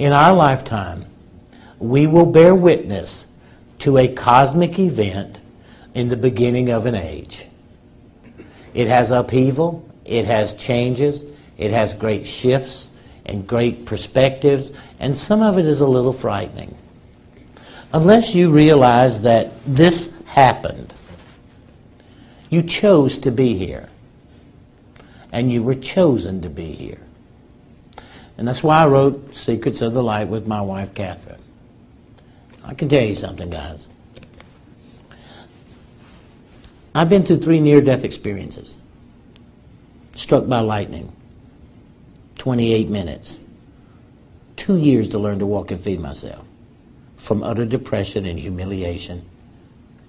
in our lifetime, we will bear witness to a cosmic event in the beginning of an age. It has upheaval, it has changes, it has great shifts and great perspectives, and some of it is a little frightening. Unless you realize that this happened, you chose to be here, and you were chosen to be here. And that's why I wrote Secrets of the Light with my wife, Catherine. I can tell you something, guys. I've been through 3 near-death experiences. Struck by lightning, 28 minutes, 2 years to learn to walk and feed myself, from utter depression and humiliation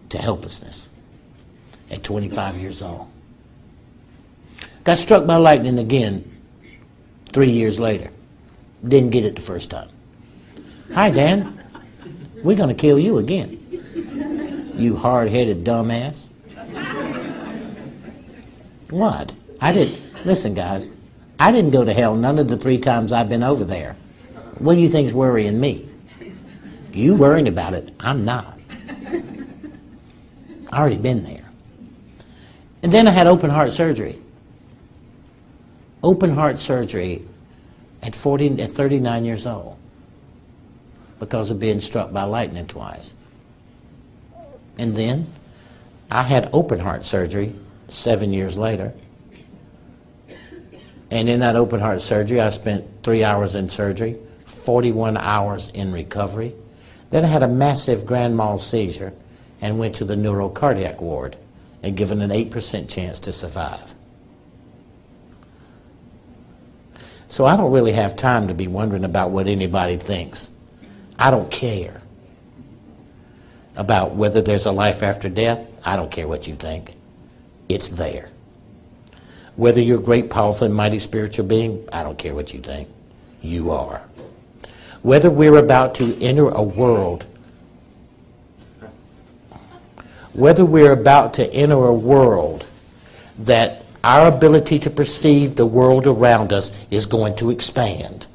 to helplessness at 25 years old. Got struck by lightning again 3 years later. Didn't get it the first time. Hi, Dan. We're going to kill you again. You hard-headed dumbass. What? Listen, guys, I didn't go to hell none of the 3 times I've been over there. What do you think's worrying me? You worrying about it, I'm not. I already been there. And then I had open heart surgery. Open heart surgery at 39 years old because of being struck by lightning twice. And then I had open heart surgery 7 years later. And in that open heart surgery, I spent 3 hours in surgery, 41 hours in recovery. Then I had a massive grand mal seizure and went to the neurocardiac ward and given an 8% chance to survive. So I don't really have time to be wondering about what anybody thinks. I don't care about whether there's a life after death. I don't care what you think. It's there. Whether you're a great, powerful, and mighty spiritual being, I don't care what you think. You are. Whether we're about to enter a world, that our ability to perceive the world around us is going to expand.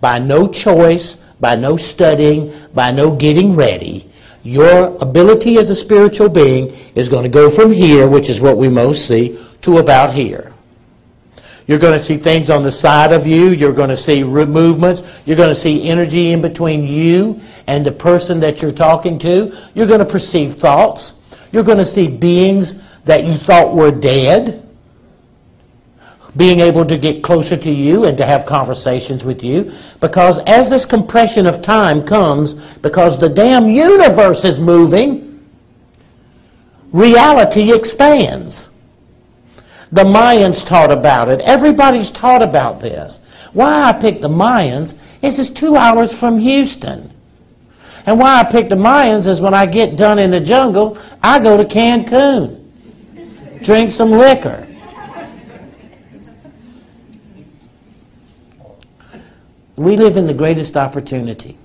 By no choice, by no studying, by no getting ready, your ability as a spiritual being is going to go from here, which is what we most see, to about here. You're going to see things on the side of you. You're going to see movements. You're going to see energy in between you and the person that you're talking to. You're going to perceive thoughts. You're going to see beings that you thought were dead being able to get closer to you and to have conversations with you, because as this compression of time comes, because the damn universe is moving, reality expands. The Mayans taught about it. Everybody's taught about this. Why I picked the Mayans is it's 2 hours from Houston. And why I picked the Mayans is when I get done in the jungle, I go to Cancun, drink some liquor. We live in the greatest opportunity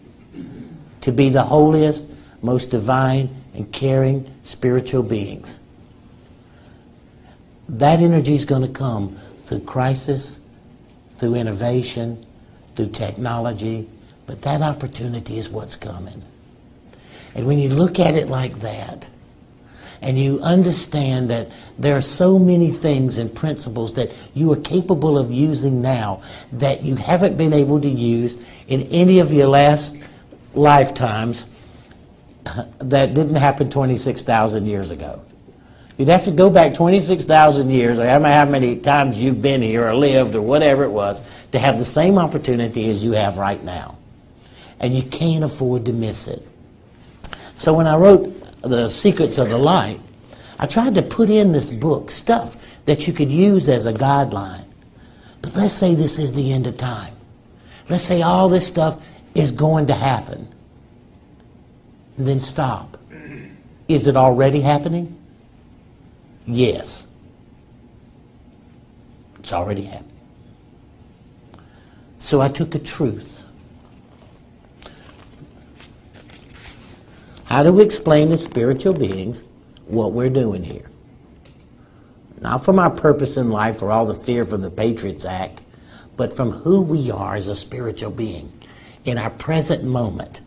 to be the holiest, most divine, and caring spiritual beings. That energy is going to come through crisis, through innovation, through technology, but that opportunity is what's coming. And when you look at it like that, and you understand that there are so many things and principles that you are capable of using now that you haven't been able to use in any of your last lifetimes that didn't happen 26,000 years ago. You'd have to go back 26,000 years, or how many times you've been here or lived or whatever it was, to have the same opportunity as you have right now. And you can't afford to miss it. So when I wrote The Secrets of the Light, I tried to put in this book stuff that you could use as a guideline. But let's say this is the end of time. Let's say all this stuff is going to happen. And then stop. Is it already happening? Yes. It's already happening. So I took a truth. How do we explain to spiritual beings what we're doing here? Not from our purpose in life or all the fear from the Patriots Act, but from who we are as a spiritual being. in our present moment,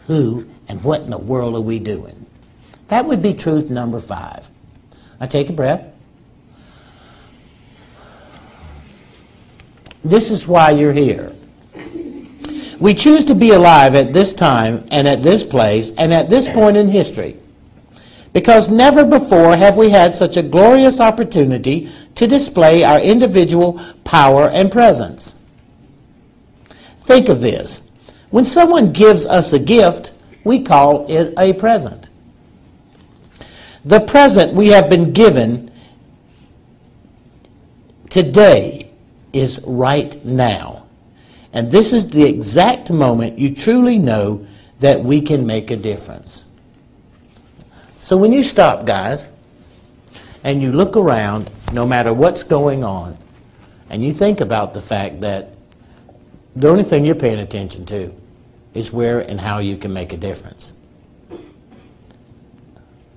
who and what in the world are we doing? That would be truth number 5. Now take a breath. This is why you're here. We choose to be alive at this time and at this place and at this point in history, because never before have we had such a glorious opportunity to display our individual power and presence. Think of this. When someone gives us a gift, we call it a present. The present we have been given today is right now. And this is the exact moment you truly know that we can make a difference. So when you stop, guys, and you look around, no matter what's going on, and you think about the fact that the only thing you're paying attention to is where and how you can make a difference.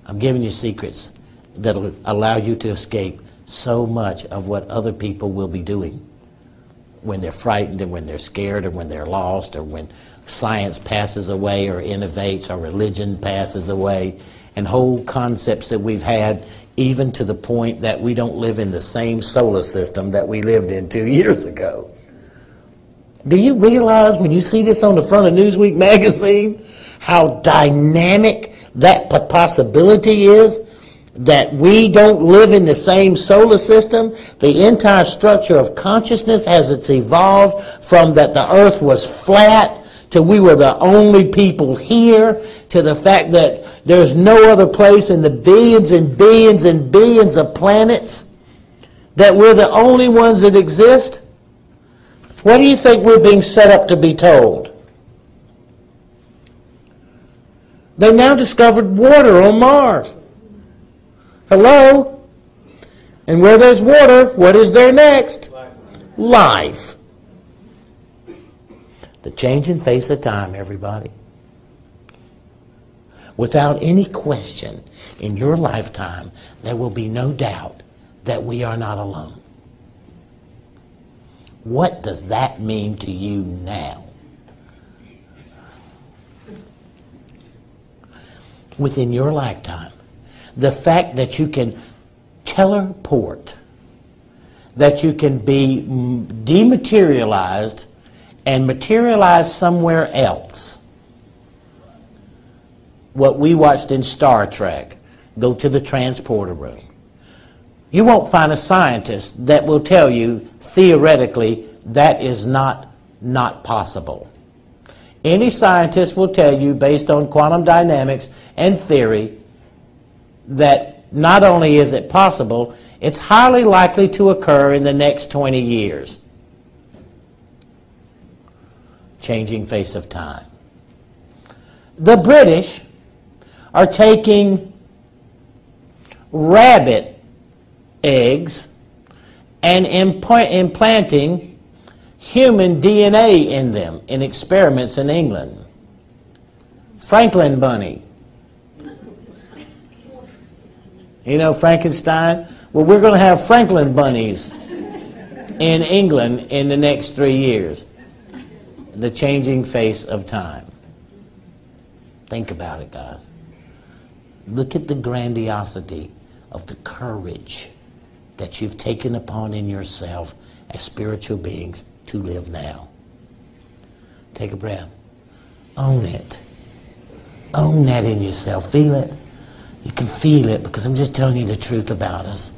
I'm giving you secrets that will allow you to escape so much of what other people will be doing when they're frightened and when they're scared or when they're lost or when science passes away or innovates or religion passes away, and whole concepts that we've had even to the point that we don't live in the same solar system that we lived in 2 years ago. Do you realize when you see this on the front of Newsweek magazine how dynamic that possibility is? That we don't live in the same solar system. The entire structure of consciousness as it's evolved from that the earth was flat to we were the only people here, to the fact that there's no other place in the billions and billions and billions of planets, that we're the only ones that exist. What do you think we're being set up to be told? They now discovered water on Mars. Hello? And where there's water, what is there next? Life. The changing face of time, everybody. Without any question, in your lifetime, there will be no doubt that we are not alone. What does that mean to you now? Within your lifetime, the fact that you can teleport, that you can be dematerialized and materialized somewhere else. What we watched in Star Trek, go to the transporter room. You won't find a scientist that will tell you, theoretically, that is not possible. Any scientist will tell you, based on quantum dynamics and theory, that not only is it possible, it's highly likely to occur in the next 20 years. Changing face of time. The British are taking rabbit eggs and implanting human DNA in them in experiments in England. Franklin bunny. You know Frankenstein? Well, we're going to have Franklin bunnies in England in the next 3 years. The changing face of time. Think about it, guys. Look at the grandiosity of the courage that you've taken upon in yourself as spiritual beings to live now. Take a breath. Own it. Own that in yourself. Feel it. You can feel it because I'm just telling you the truth about us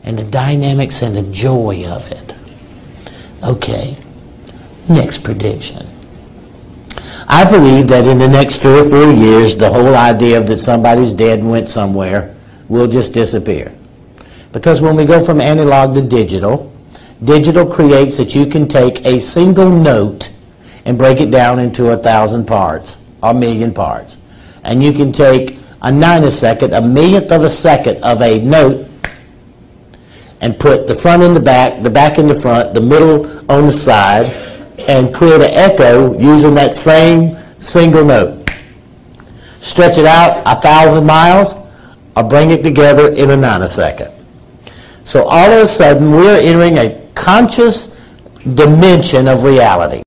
and the dynamics and the joy of it. Okay. Next prediction. I believe that in the next 3 or 4 years, the whole idea of that somebody's dead and went somewhere will just disappear. Because when we go from analog to digital, digital creates that you can take a single note and break it down into 1,000 parts, or 1,000,000 parts. And you can take a nanosecond, a millionth of a second of a note, and put the front in the back in the front, the middle on the side, and create an echo using that same single note. Stretch it out 1,000 miles, or bring it together in a nanosecond. So all of a sudden, we're entering a conscious dimension of reality.